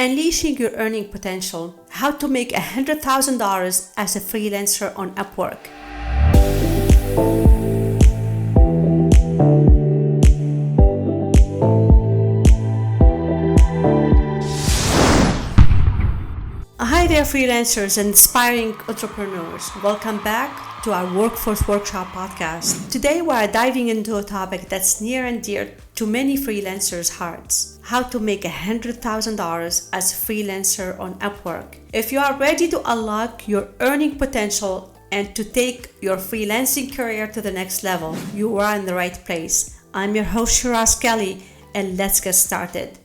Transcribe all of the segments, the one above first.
Unleashing your earning potential. How to make $100,000 as a freelancer on Upwork. Hi there, freelancers and aspiring entrepreneurs. Welcome back to our Workforce Workshop podcast. Today we are diving into a topic that's near and dear to many freelancers' hearts. How to make $100,000 as a freelancer on Upwork. If you are ready to unlock your earning potential and to take your freelancing career to the next level, you are in the right place. I'm your host Shiraz Kelly, and let's get started.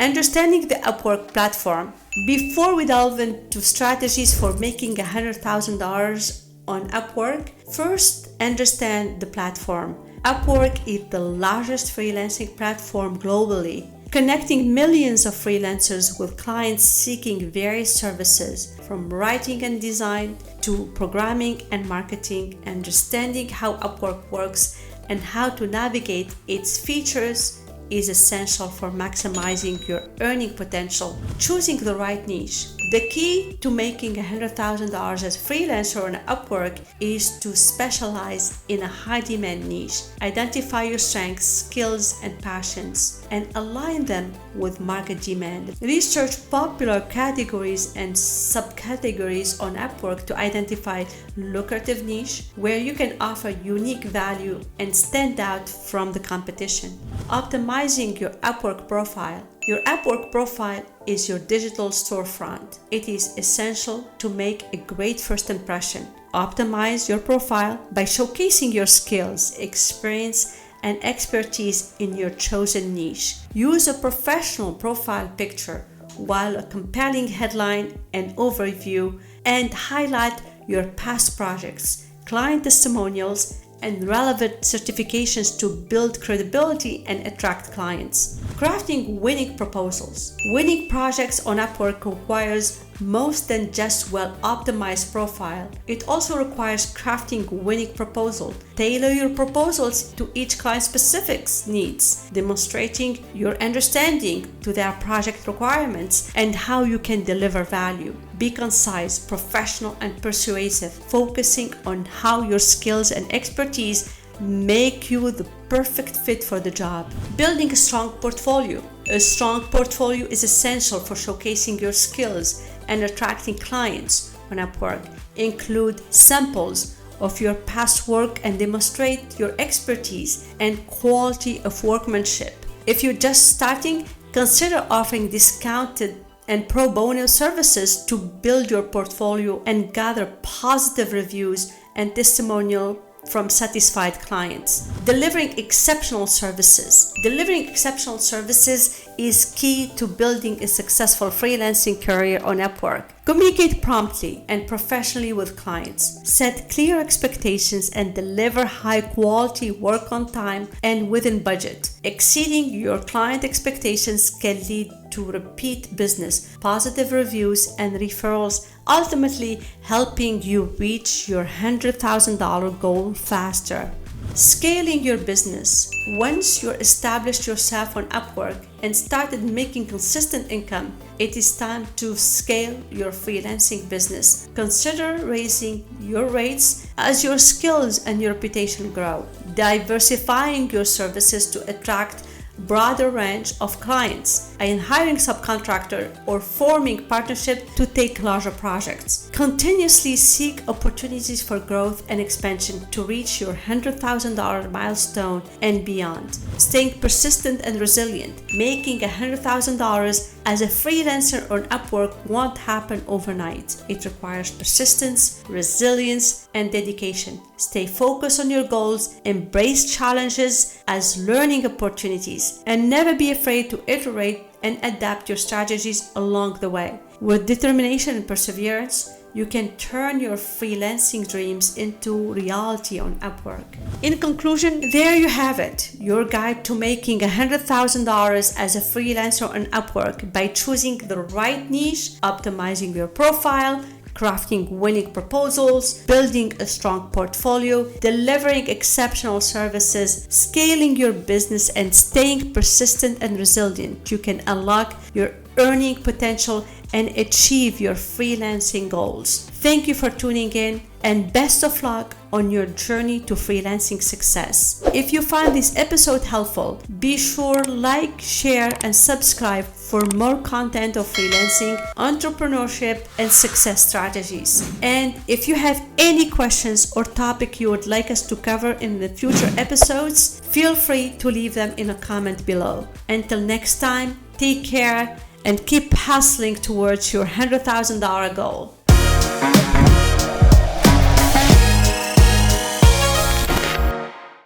Understanding the Upwork platform. Before we delve into strategies for making $100,000 on Upwork, first understand the platform. Upwork is the largest freelancing platform globally, connecting millions of freelancers with clients seeking various services, from writing and design to programming and marketing. Understanding how Upwork works and how to navigate its features is essential for maximizing your earning potential. Choosing the right niche. The key to making $100,000 as a freelancer on Upwork is to specialize in a high-demand niche. Identify your strengths, skills, and passions, and align them with market demand. Research popular categories and subcategories on Upwork to identify lucrative niche where you can offer unique value and stand out from the competition. Optimizing your Upwork profile. Your Upwork profile is your digital storefront. It is essential to make a great first impression. Optimize your profile by showcasing your skills, experience, and expertise in your chosen niche. Use a professional profile picture while a compelling headline and overview, and highlight your past projects, client testimonials, and relevant certifications to build credibility and attract clients. Crafting winning proposals. Winning projects on Upwork requires more than just well-optimized profile. It also requires crafting winning proposal. Tailor your proposals to each client's specific needs, demonstrating your understanding to their project requirements and how you can deliver value. Be concise, professional, and persuasive, focusing on how your skills and expertise make you the perfect fit for the job. Building a strong portfolio. A strong portfolio is essential for showcasing your skills and attracting clients on Upwork. Include samples of your past work and demonstrate your expertise and quality of workmanship. If you're just starting, consider offering discounted and pro bono services to build your portfolio and gather positive reviews and testimonial from satisfied clients. Delivering exceptional services. Delivering exceptional services is key to building a successful freelancing career on Upwork. Communicate promptly and professionally with clients. Set clear expectations and deliver high quality work on time and within budget. Exceeding your client expectations can lead to repeat business, positive reviews, and referrals, ultimately helping you reach your $100,000 goal faster. Scaling your business. Once you're established yourself on Upwork and started making consistent income, it is time to scale your freelancing business. Consider raising your rates as your skills and your reputation grow. Diversifying your services to attract broader range of clients, and hiring subcontractor or forming partnership to take larger projects. Continuously seek opportunities for growth and expansion to reach your $100,000 milestone and beyond. Staying persistent and resilient. Making $100,000 as a freelancer on Upwork won't happen overnight. It requires persistence, resilience, and dedication. Stay focused on your goals, embrace challenges as learning opportunities, and never be afraid to iterate and adapt your strategies along the way. With determination and perseverance, you can turn your freelancing dreams into reality on Upwork. In conclusion, there you have it, your guide to making $100,000 as a freelancer on Upwork by choosing the right niche, optimizing your profile, crafting winning proposals, building a strong portfolio, delivering exceptional services, scaling your business, and staying persistent and resilient, you can unlock your earning potential and achieve your freelancing goals. Thank you for tuning in, and best of luck on your journey to freelancing success. If you find this episode helpful, be sure like, share, and subscribe for more content of freelancing, entrepreneurship, and success strategies. And if you have any questions or topic you would like us to cover in the future episodes, feel free to leave them in a comment below. Until next time, take care and keep hustling towards your $100,000 goal.